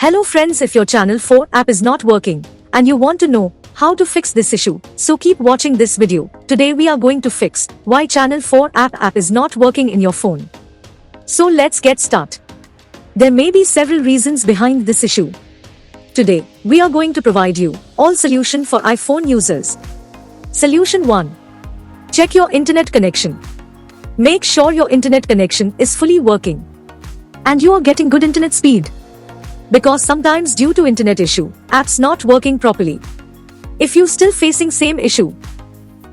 Hello friends, if your Channel 4 app is not working and you want to know how to fix this issue, so keep watching this video. Today we are going to fix why Channel 4 app is not working in your phone. So let's get started. There may be several reasons behind this issue. Today, we are going to provide you all solution for iPhone users. Solution 1. Check your internet connection. Make sure your internet connection is fully working and you are getting good internet speed. Because sometimes due to internet issue, apps not working properly. If you still facing same issue,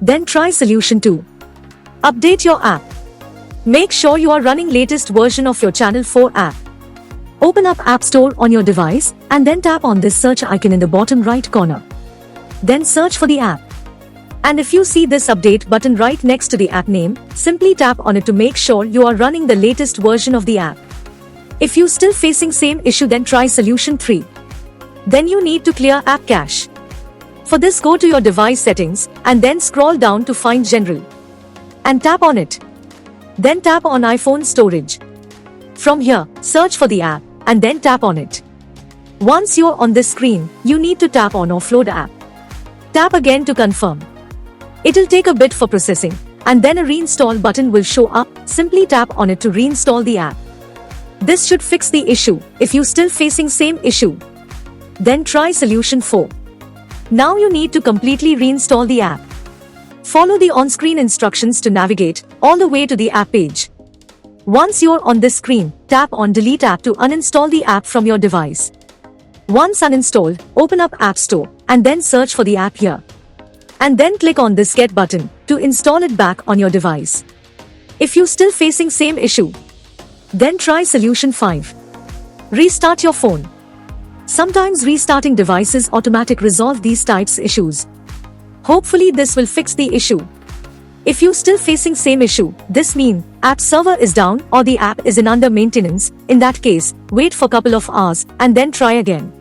then try solution 2. Update your app. Make sure you are running latest version of your Channel 4 app. Open up App Store on your device and then tap on this search icon in the bottom right corner. Then search for the app. And if you see this update button right next to the app name, simply tap on it to make sure you are running the latest version of the app. If you still facing same issue, then try solution 3. Then you need to clear app cache. For this, go to your device settings and then scroll down to find general and tap on it. Then tap on iPhone storage. From here, search for the app and then tap on it. Once you're on this screen, you need to tap on offload app. Tap again to confirm. It'll take a bit for processing and then a reinstall button will show up. Simply tap on it to reinstall the app. This should fix the issue. If you still facing same issue, then try solution 4. Now you need to completely reinstall the app. Follow the on-screen instructions to navigate all the way to the app page. Once you're on this screen, tap on delete app to uninstall the app from your device. Once uninstalled, open up App Store and then search for the app here. And then click on this get button to install it back on your device. If you still facing same issue, then try solution 5. Restart your phone. Sometimes restarting devices automatically resolve these types issues. Hopefully this will fix the issue. If you still facing same issue, this means app server is down or the app is in under maintenance. In that case, wait for couple of hours and then try again.